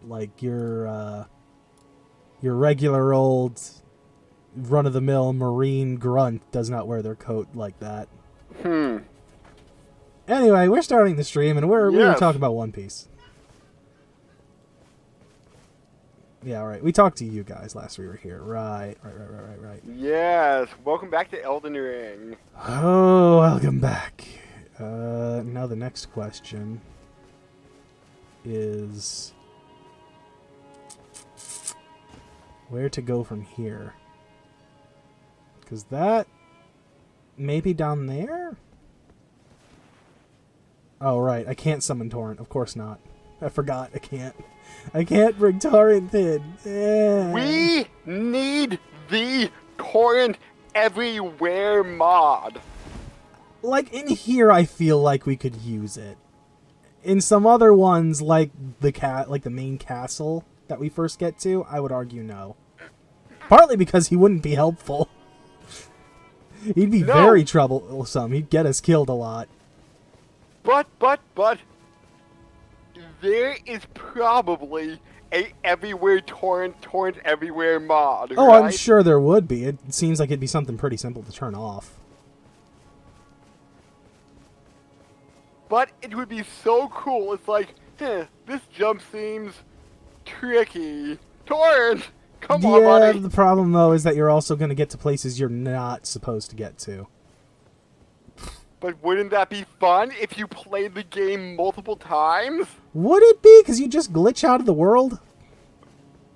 Like your regular old run-of-the-mill Marine grunt does not wear their coat like that. Anyway, we're starting the stream, and we were talking about One Piece. Yeah, right. We talked to you guys last we were here. Right. Yes. Welcome back to Elden Ring. Oh, welcome back. Now the next question is where to go from here. Because that may be down there? Oh, right. I can't summon Torrent. Of course not. I forgot. I can't bring Torrent in. We need the Torrent Everywhere mod. Like, in here, I feel like we could use it. In some other ones, like the main castle that we first get to, I would argue no. Partly because he wouldn't be helpful. He'd be very troublesome. He'd get us killed a lot. But, there is probably a Everywhere Torrent Everywhere mod, Oh, right? I'm sure there would be. It seems like it'd be something pretty simple to turn off. But it would be so cool. It's like, this jump seems tricky. Torrent, come on, buddy. The problem, though, is that you're also going to get to places you're not supposed to get to. But wouldn't that be fun if you played the game multiple times? Would it be? Because you just glitch out of the world?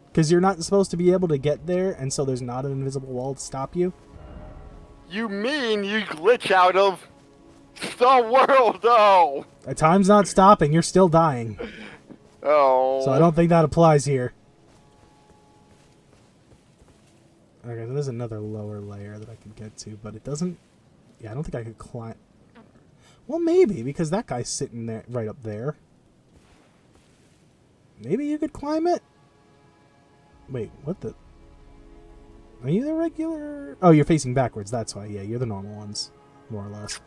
Because you're not supposed to be able to get there, and so there's not an invisible wall to stop you? You mean you glitch out of the world, though? Time's not stopping. You're still dying. Oh. So I don't think that applies here. Okay, so there's another lower layer that I could get to, but it doesn't... Yeah, I don't think I could climb... Well, maybe, because that guy's sitting there, right up there. Maybe you could climb it? Wait, what the... Are you the regular... Oh, you're facing backwards, that's why. Yeah, you're the normal ones, more or less.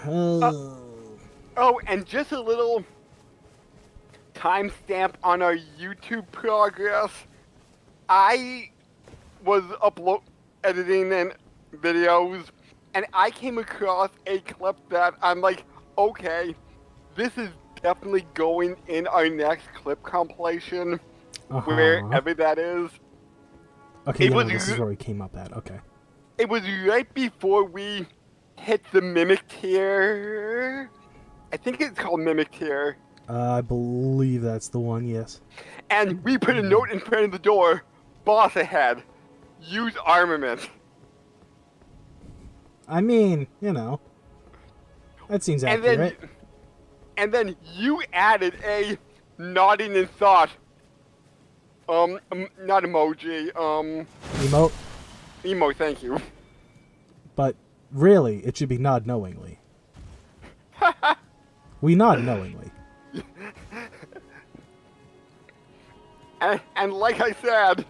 Oh, and just a little timestamp on our YouTube progress. I was editing and videos, and I came across a clip that I'm like, okay, this is definitely going in our next clip compilation, wherever that is. Okay, yeah, this is where we came up at. Okay. It was right before we hit the Mimic tier. I think it's called Mimic tier. I believe that's the one, yes. And we put a note in front of the door, boss ahead, use armament. I mean, you know, that seems accurate. And then you added a nodding in thought. Not emoji. Emote. Emote, thank you. But really, it should be nod knowingly. We nod knowingly. And like I said,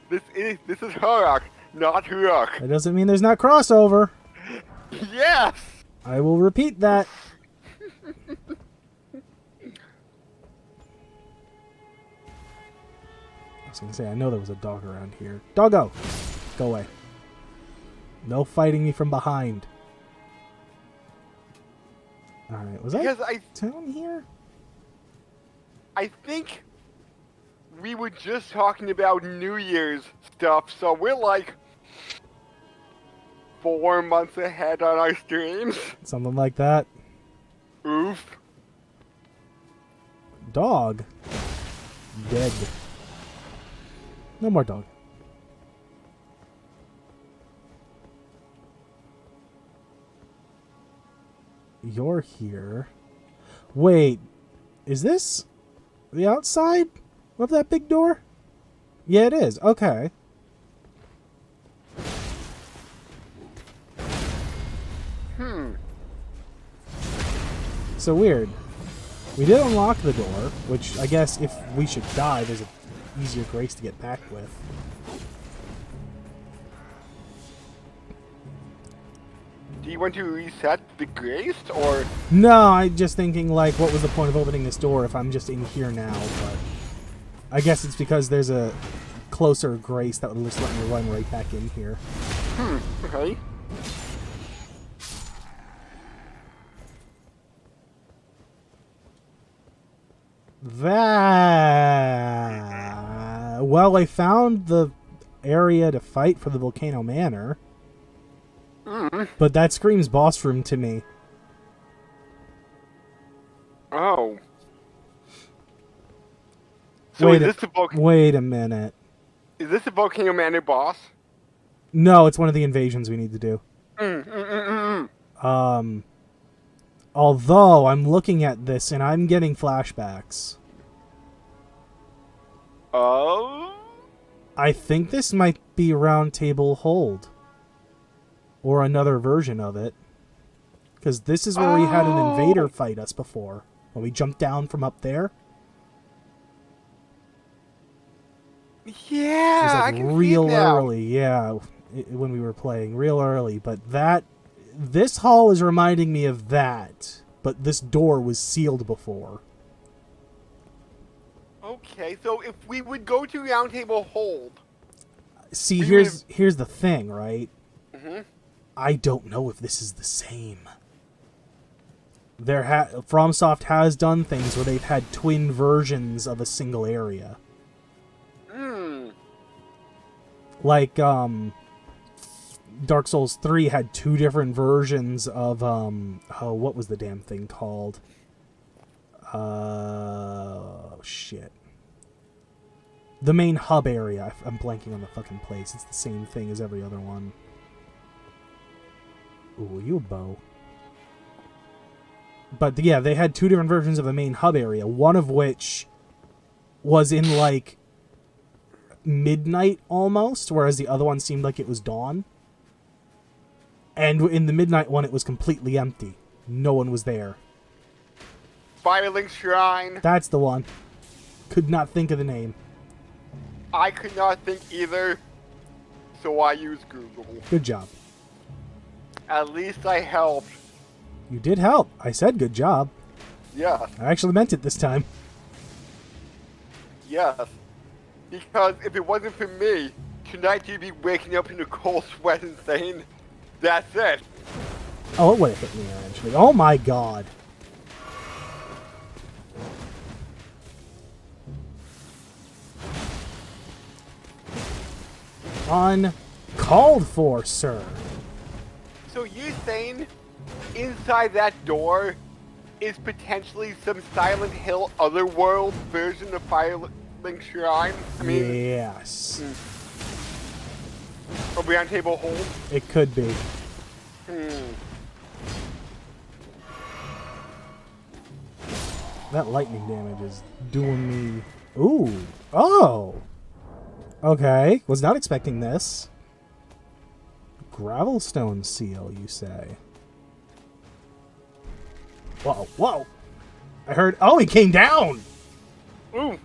this is Hurok, not Hurok. That doesn't mean there's not crossover. Yes! I will repeat that. I was going to say, I know there was a dog around here. Doggo! Go away. No fighting me from behind. Alright, was I down here? I think we were just talking about New Year's stuff, so we're like 4 months ahead on our streams. Something like that. Oof. Dog. Dead. No more dog. You're here. Wait, is this the outside of that big door? Yeah, it is. Okay. So weird. We did unlock the door, which I guess if we should die, there's an easier grace to get back with. Do you want to reset the grace, or? No, I'm just thinking, like, what was the point of opening this door if I'm just in here now? But I guess it's because there's a closer grace that would just let me run right back in here. Okay. Well, I found the area to fight for the Volcano Manor. But that screams boss room to me. Oh. So wait a minute. Is this a Volcano Manor boss? No, it's one of the invasions we need to do. Although I'm looking at this and I'm getting flashbacks. Oh? I think this might be Roundtable Hold. Or another version of it. Because this is where we had an invader fight us before. When we jumped down from up there. Yeah, it was like I can real see it now. early, yeah, when we were playing, real early. But this hall is reminding me of that. But this door was sealed before. Okay, so if we would go to Roundtable Hold... See, here's the thing, right? I don't know if this is the same. FromSoft has done things where they've had twin versions of a single area. Like, Dark Souls 3 had 2 different versions of, what was the damn thing called? Shit. The main hub area. I'm blanking on the fucking place. It's the same thing as every other one. Ooh, you a bow. But yeah, they had 2 different versions of the main hub area. One of which was in, like, midnight almost, whereas the other one seemed like it was dawn. And in the midnight one, it was completely empty. No one was there. Firelink Shrine. That's the one. Could not think of the name. I could not think either, so I used Google. Good job. At least I helped. You did help. I said good job. Yes. I actually meant it this time. Yes. Because if it wasn't for me, tonight you'd be waking up in a cold sweat and saying, that's it. Oh, it would have hit me eventually. Oh my god. Uncalled for, sir. So you're saying inside that door is potentially some Silent Hill Otherworld version of Firelink Shrine? I mean... Yes. A Roundtable Hold? It could be. That lightning damage is doing me... Ooh. Oh. Okay. Was not expecting this. Gravelstone seal, you say? Whoa, whoa. I heard... Oh, he came down! Ooh.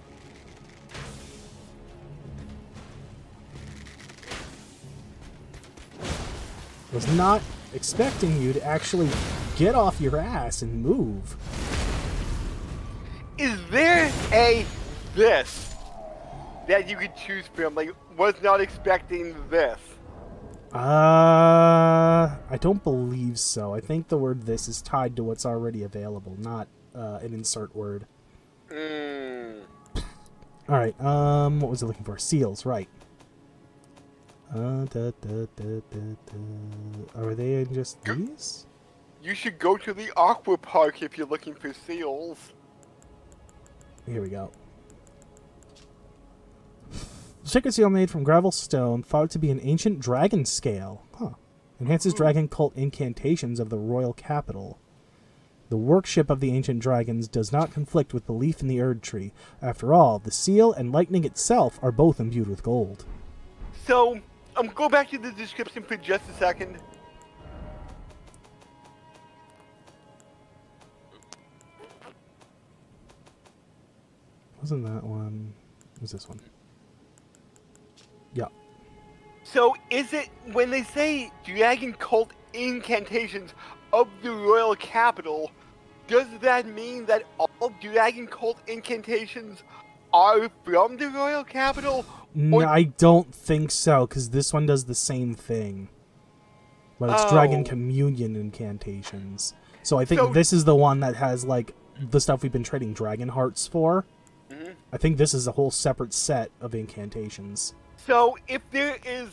Was not expecting you to actually get off your ass and move. Is there a this that you could choose from? Like, was not expecting this. I don't believe so. I think the word "this" is tied to what's already available, not an insert word. Alright, what was I looking for? Seals, right. Are they in just these? You should go to the Aqua Park if you're looking for seals. Here we go. Sacred seal made from gravel stone, thought to be an ancient dragon scale. Huh. Enhances dragon cult incantations of the royal capital. The worship of the ancient dragons does not conflict with belief in the Erd tree. After all, the seal and lightning itself are both imbued with gold. So, go back to the description for just a second. Wasn't that one? What was this one? Yeah. So, is it, when they say dragon cult incantations of the royal capital, does that mean that all Dragon Cult incantations are from the royal capital? No, I don't think so, because this one does the same thing. But it's Dragon Communion incantations. So I think this is the one that has, like, the stuff we've been trading Dragon Hearts for. Mm-hmm. I think this is a whole separate set of incantations. So if there is,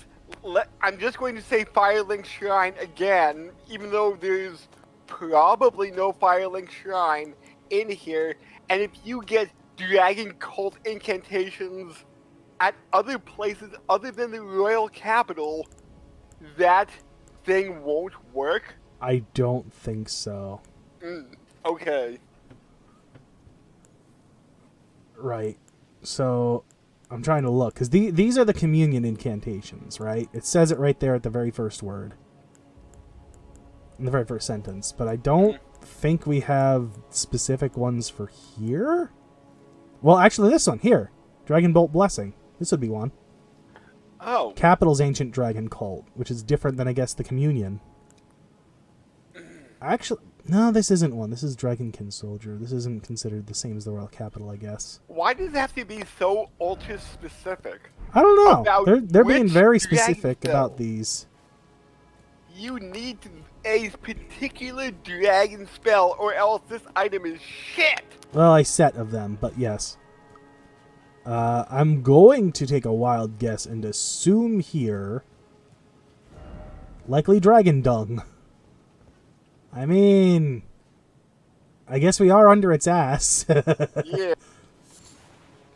I'm just going to say Firelink Shrine again, even though there's probably no Firelink Shrine in here, and if you get Dragon Cult incantations at other places other than the royal capital, that thing won't work? I don't think so. Okay. Right. So, I'm trying to look, because these are the communion incantations, right? It says it right there at the very first word. In the very first sentence. But I don't think we have specific ones for here. Well, actually, this one, here. Dragon Bolt Blessing. This would be one. Oh. Capital's Ancient Dragon Cult, which is different than, I guess, the communion. Actually, no, this isn't one. This is Dragonkin Soldier. This isn't considered the same as the Royal Capital, I guess. Why does it have to be so ultra specific? I don't know. They're being which very dragon specific cell? about these. You need a particular dragon spell, or else this item is shit! Well, a set of them, but yes. I'm going to take a wild guess and assume here... likely Dragon Dung. I mean... I guess we are under its ass. Yeah.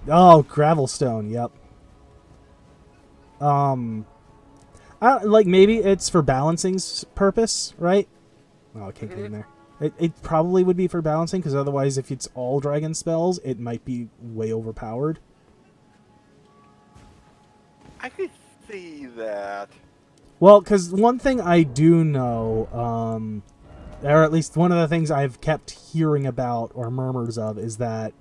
Oh, Gravelstone, yep. Like, maybe it's for balancing's purpose, right? Oh, I can't get in there. It probably would be for balancing, because otherwise, if it's all dragon spells, it might be way overpowered. I could see that. Well, because one thing I do know, or at least one of the things I've kept hearing about, or murmurs of, is that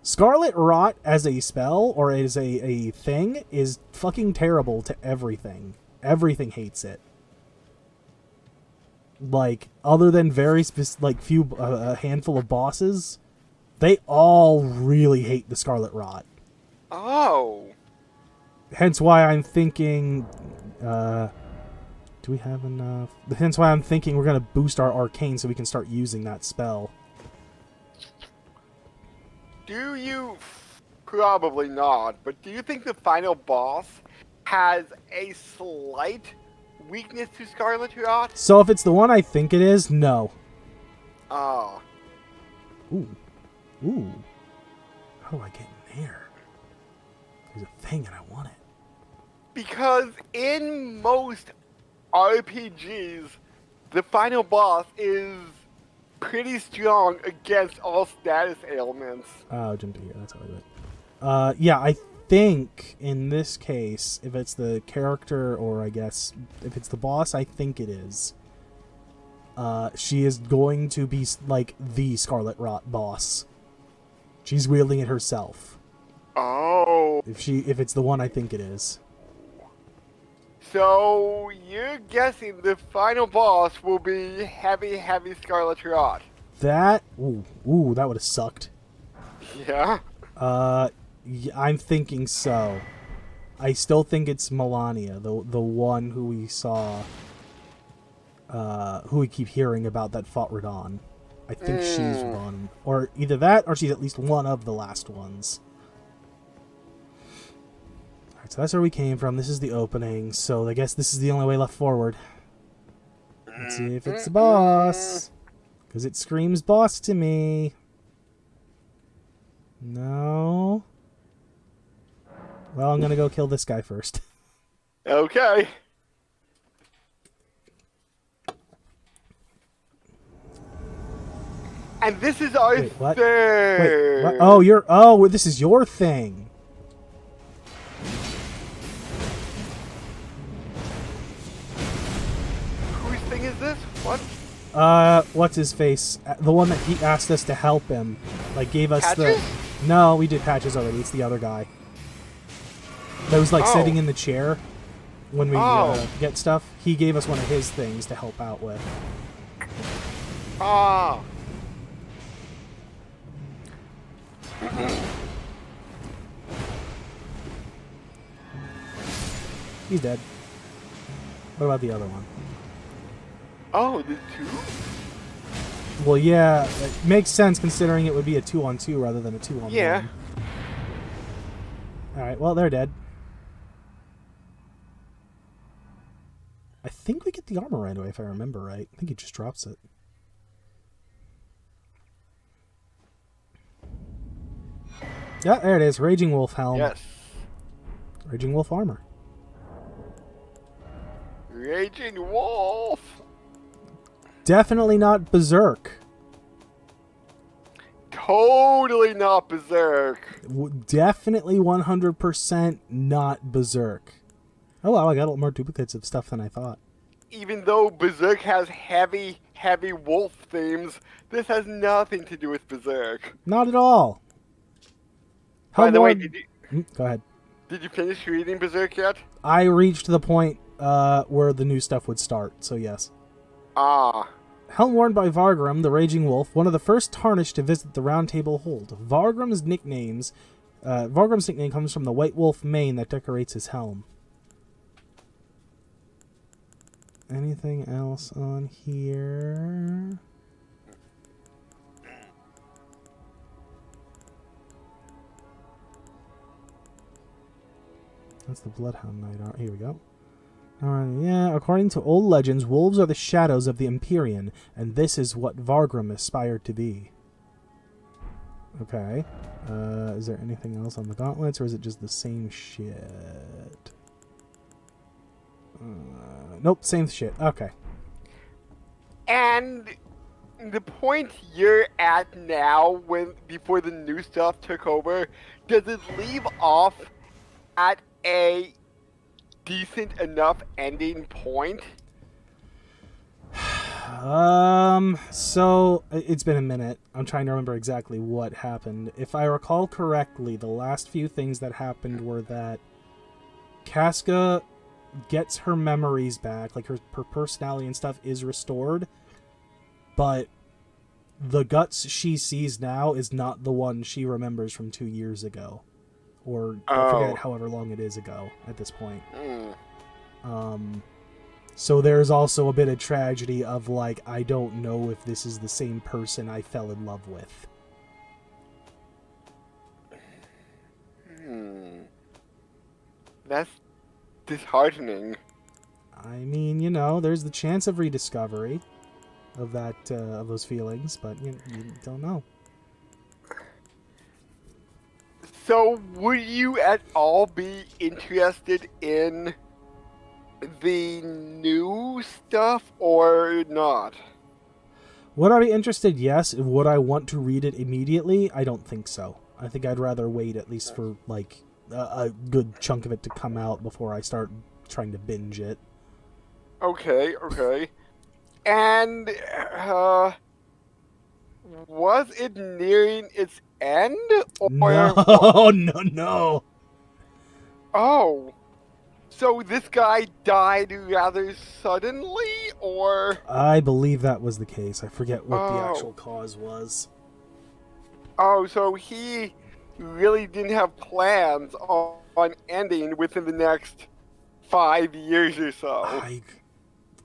Scarlet Rot as a spell, or as a thing, is fucking terrible to everything. Everything hates it. Like, other than very a handful of bosses, they all really hate the Scarlet Rot. Oh. Hence why I'm thinking, do we have enough? Hence why I'm thinking we're going to boost our arcane so we can start using that spell. Do you... Probably not, but do you think the final boss has a slight weakness to Scarlet Rot? So if it's the one I think it is, no. Ah. Ooh. Ooh. How do I get in there? There's a thing and I want it. Because in most RPGs, the final boss is pretty strong against all status ailments. Oh, jump to here. That's how I do it. Yeah, I think in this case, if it's the character, or I guess if it's the boss, I think it is. She is going to be like the Scarlet Rot boss. She's wielding it herself. Oh. If it's the one I think it is. So you're guessing the final boss will be heavy Scarlet Rot. That ooh, that would have sucked. Yeah. I'm thinking so. I still think it's Melania, the one who we saw, who we keep hearing about that fought Radon. I think she's one, or either that, or she's at least one of the last ones. Alright, so that's where we came from. This is the opening, so I guess this is the only way left forward. Let's see if it's the boss, because it screams boss to me. No. Well, I'm gonna go kill this guy first. Okay. And this is our Wait, what? third. Wait, what? Oh, this is your thing. Whose thing is this? What? What's his face? The one that he asked us to help him, like gave us Patches? No, we did Patches already. It's the other guy. That was like sitting in the chair. when we Oh. get stuff. He gave us one of his things to help out with. Ah. He's dead. What about the other one? Oh, the two? Well, yeah, it makes sense considering it would be a 2-on-2 rather than a 2-on-1. Yeah. Alright, well, they're dead. I think we get the armor right away, if I remember right. I think he just drops it. Yeah, there it is. Raging Wolf helm. Yes. Raging Wolf armor. Raging Wolf. Definitely not Berserk. Totally not Berserk. Definitely 100% not Berserk. Oh wow, I got a lot more duplicates of stuff than I thought. Even though Berserk has heavy wolf themes, this has nothing to do with Berserk. Not at all. By the way, Go ahead. did you finish reading Berserk yet? I reached the point where the new stuff would start, so yes. Ah. Helm worn by Vargrim, the Raging Wolf, one of the first Tarnished to visit the Roundtable hold. Vargrim's nickname comes from the white wolf mane that decorates his helm. Anything else on here? That's the Bloodhound Knight. Here we go. Yeah, according to old legends, wolves are the shadows of the Empyrean, and this is what Vargrim aspired to be. Okay. Is there anything else on the gauntlets, or is it just the same shit? Nope, same shit. Okay. And the point you're at now, before the new stuff took over, does it leave off at a decent enough ending point? So it's been a minute. I'm trying to remember exactly what happened. If I recall correctly, the last few things that happened were that Casca gets her memories back, like her personality and stuff is restored, but the Guts she sees now is not the one she remembers from 2 years ago. Or I forget however long it is ago at this point. So there's also a bit of tragedy of like, I don't know if this is the same person I fell in love with. That's disheartening. I mean, you know, there's the chance of rediscovery of that of those feelings, but you don't know. So, would you at all be interested in the new stuff or not? Would I be interested? Yes. Would I want to read it immediately? I don't think so. I think I'd rather wait at least for like a good chunk of it to come out before I start trying to binge it. Okay. And was it nearing its end? Or No. Oh. So this guy died rather suddenly, or? I believe that was the case. I forget what the actual cause was. Oh, so he really didn't have plans on ending within the next 5 years or so. I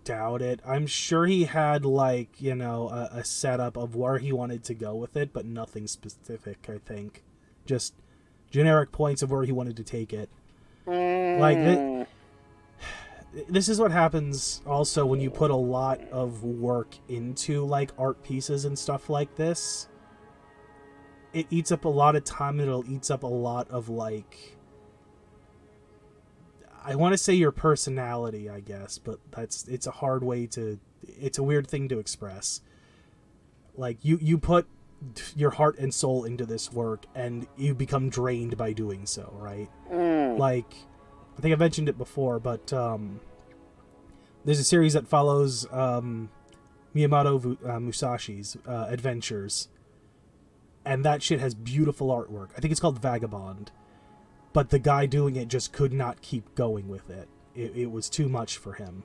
doubt it. I'm sure he had, like, you know, a setup of where he wanted to go with it, but nothing specific, I think. Just generic points of where he wanted to take it. Like, this is what happens also when you put a lot of work into, like, art pieces and stuff like this. It eats up a lot of time, and it'll eats up a lot of, like, I want to say your personality, I guess, but it's a hard way to, it's a weird thing to express. Like, you put your heart and soul into this work, and you become drained by doing so, right? Like, I think I mentioned it before, but there's a series that follows Miyamoto Musashi's adventures, and that shit has beautiful artwork. I think it's called Vagabond, but the guy doing it just could not keep going with it. it was too much for him.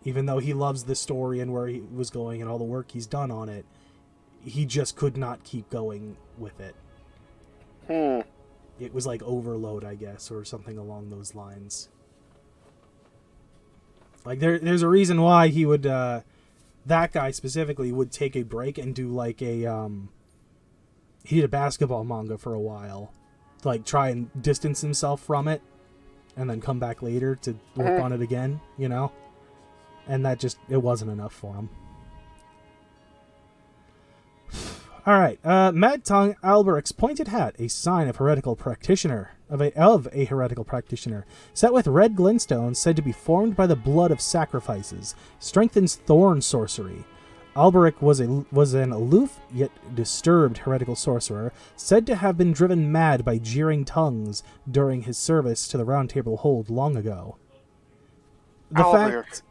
Even though he loves the story and where he was going and all the work he's done on it, he just could not keep going with it. It was like overload, I guess, or something along those lines. Like, there's a reason why he would, that guy specifically would take a break and do like a, he did a basketball manga for a while. Like, try and distance himself from it, and then come back later to work on it again, you know? And that just, it wasn't enough for him. Alright, Mad Tongue Alberic's pointed hat, a sign of heretical practitioner, of a heretical practitioner, set with red glintstones said to be formed by the blood of sacrifices, strengthens thorn sorcery. Alberic was an aloof yet disturbed heretical sorcerer, said to have been driven mad by jeering tongues during his service to the Roundtable Hold long ago. The fact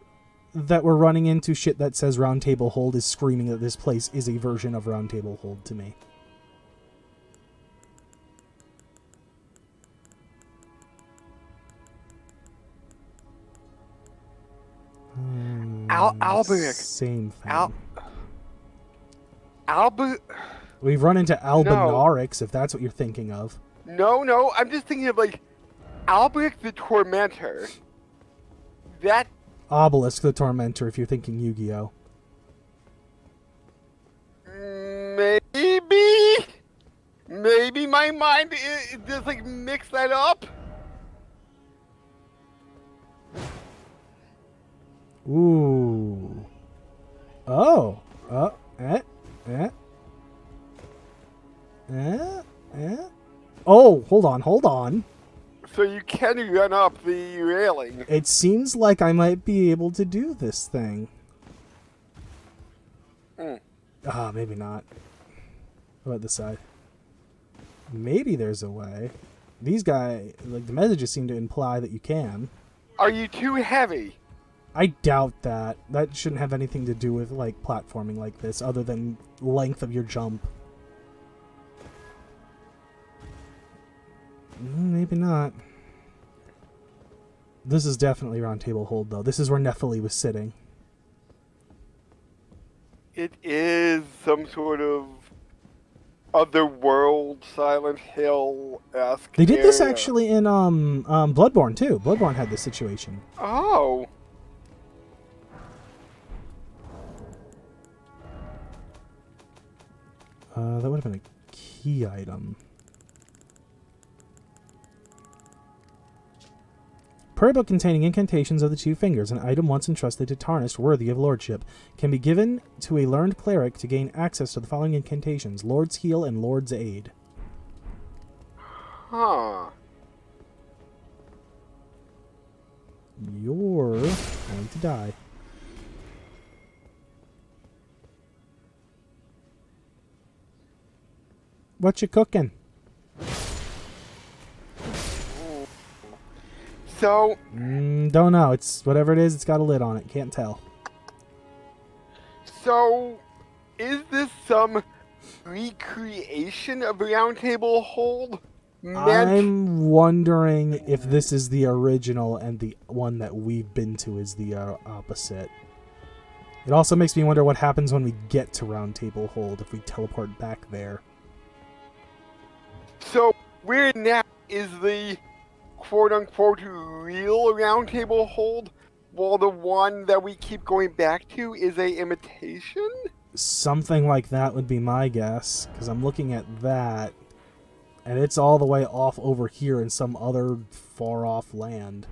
that we're running into shit that says Roundtable Hold is screaming that this place is a version of Roundtable Hold to me. Alberic. Same thing. We've run into Albinarix, if that's what you're thinking of. No, I'm just thinking of, like, Alberic the Tormentor. That... Obelisk the Tormentor, if you're thinking Yu-Gi-Oh. Maybe my mind just, like, mix that up. Ooh. Oh. Oh, hold on. So you can run up the railing. It seems like I might be able to do this thing. Maybe not. What about this side? Maybe there's a way. These guys, like, the messages seem to imply that you can. Are you too heavy? I doubt that. That shouldn't have anything to do with, like, platforming like this, other than length of your jump. Maybe not. This is definitely Roundtable Hold, though. This is where Nephili was sitting. It is some sort of otherworld, Silent Hill-esque. They did this actually in Bloodborne too. Bloodborne had this situation. Oh. That would have been a key item. Prayer book containing incantations of the two fingers, an item once entrusted to Tarnished worthy of lordship, can be given to a learned cleric to gain access to the following incantations: Lord's Heal and Lord's Aid. Huh. You're going to die. What you cooking? So... don't know. It's whatever it is, it's got a lid on it. Can't tell. So, is this some recreation of Roundtable Hold? I'm wondering if this is the original and the one that we've been to is the opposite. It also makes me wonder what happens when we get to Roundtable Hold if we teleport back there. So, where now is the quote-unquote real Roundtable Hold, while the one that we keep going back to is a imitation? Something like that would be my guess, because I'm looking at that, and it's all the way off over here in some other far-off land.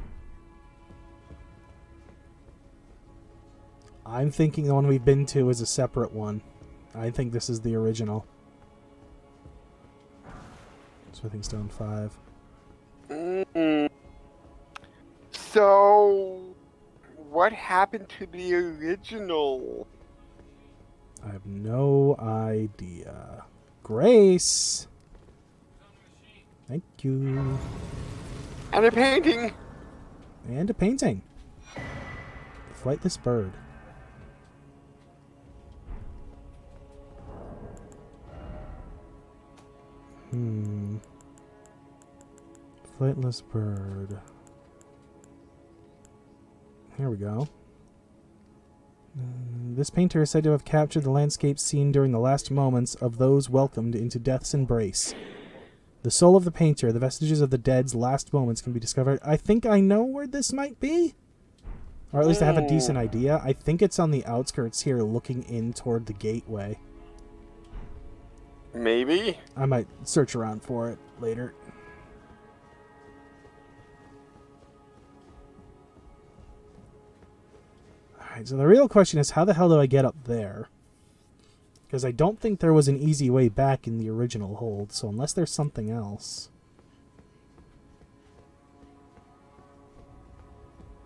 I'm thinking the one we've been to is a separate one. I think this is the original. Smithing Stone 5. So, what happened to the original? I have no idea. Grace! Thank you. And a painting! And a painting. Flightless bird. Flightless bird. Here we go. This painter is said to have captured the landscape scene during the last moments of those welcomed into death's embrace. The soul of the painter, the vestiges of the dead's last moments can be discovered. I think I know where this might be. Or at least I have a decent idea. I think it's on the outskirts here, looking in toward the gateway. Maybe. I might search around for it later. Alright, so the real question is, how the hell do I get up there? Because I don't think there was an easy way back in the original hold, so unless there's something else.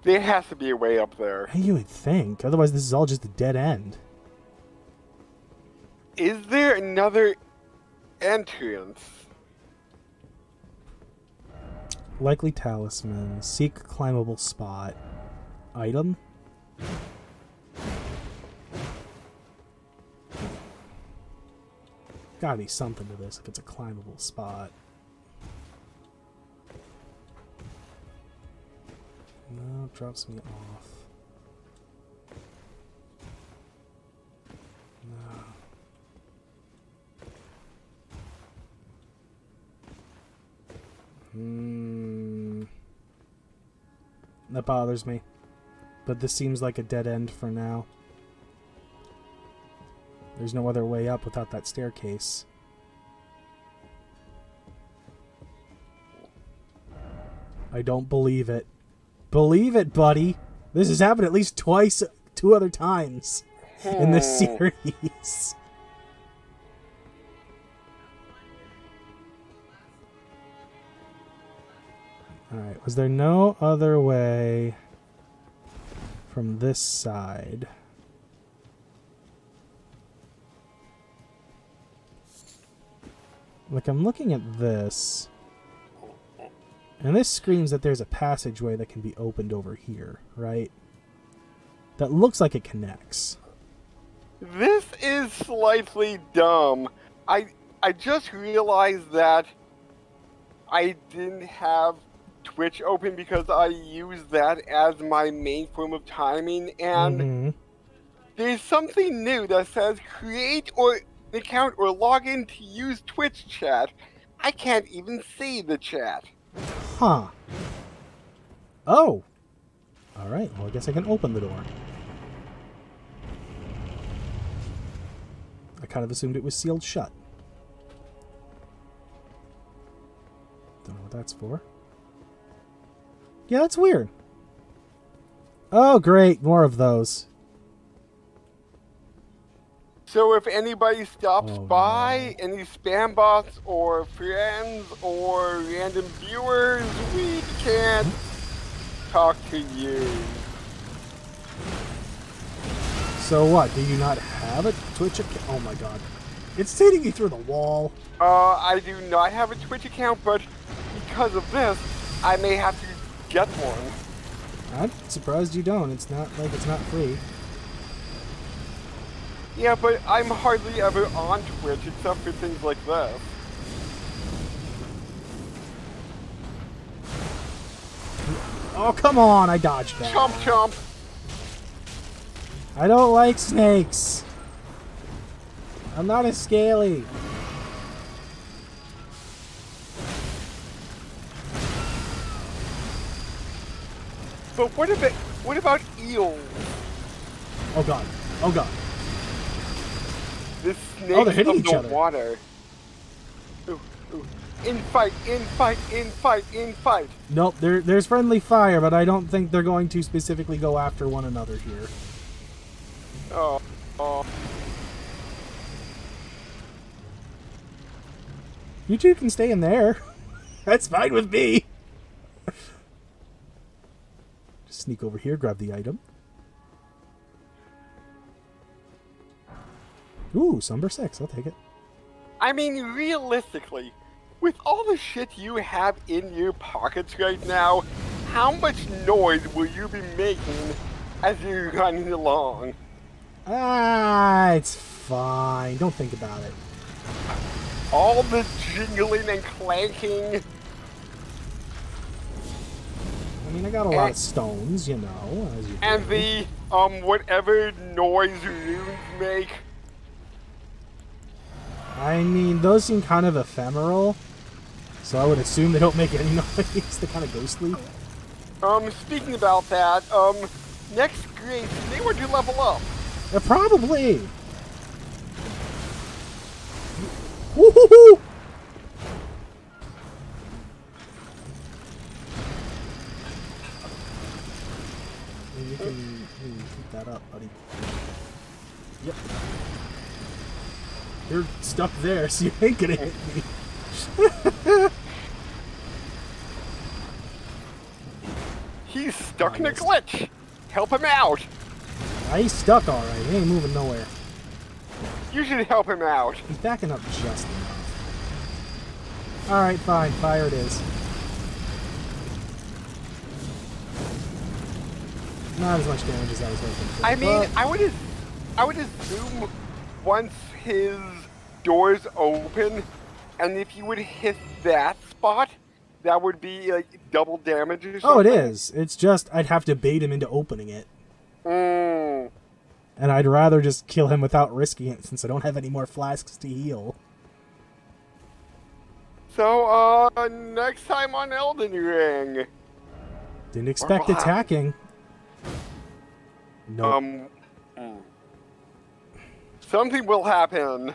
There has to be a way up there. You would think. Otherwise, this is all just a dead end. Is there another entrance? Likely talisman. Seek climbable spot. Item? Gotta be something to this if it's a climbable spot. No, it drops me off. No. That bothers me. But this seems like a dead end for now. There's no other way up without that staircase. I don't believe it. Believe it, buddy. This has happened at least twice, 2 other times in this series. Alright, was there no other way from this side? Like, I'm looking at this, and this screams that there's a passageway that can be opened over here, right? That looks like it connects. This is slightly dumb. I just realized that I didn't have Twitch open because I use that as my main form of timing, and there's something new that says create or an account or log in to use Twitch chat. I can't even see the chat. Huh. Oh. Alright, well I guess I can open the door. I kind of assumed it was sealed shut. Don't know what that's for. Yeah, that's weird. Oh, great. More of those. So if anybody stops by, any spam bots or friends or random viewers, we can't talk to you. So what? Do you not have a Twitch account? Oh my god. It's taking me through the wall. I do not have a Twitch account, but because of this, I may have to get one. I'm surprised you don't. It's not like it's not free. Yeah, but I'm hardly ever on Twitch except for things like this. Oh, come on. I dodged that. Chomp chomp. I don't like snakes. I'm not as scaly. But what about eels? Oh god. Oh god. The snakes they're hitting of each the other. water. Ooh, ooh. Infight, infight, infight, infight. Nope, there's friendly fire, but I don't think they're going to specifically go after one another here. Oh. You two can stay in there. That's fine with me. Just sneak over here, grab the item. Ooh, Sumber 6. I'll take it. I mean, realistically, with all the shit you have in your pockets right now, how much noise will you be making as you're running along? Ah, it's fine. Don't think about it. All the jingling and clanking. I mean, I got a lot of stones, you know, as you And do. the, whatever noise runes make. I mean, those seem kind of ephemeral, so I would assume they don't make any noise. They're kind of ghostly. Speaking about that, next grade, they were to level up. Probably! Woohoo! You can keep that up, buddy. Yep. You're stuck there, so you ain't gonna hit me. He's stuck in a glitch. Help him out. He's stuck alright. He ain't moving nowhere. You should help him out. He's backing up just enough. Alright, fine. Fire it is. Not as much damage as I was hoping for. I mean, I would assume once his doors open, and if you would hit that spot, that would be like double damage or something. Oh, it is. It's just I'd have to bait him into opening it. Mm. And I'd rather just kill him without risking it since I don't have any more flasks to heal. So, next time on Elden Ring. Didn't expect attacking. No. Something will happen.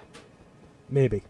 Maybe.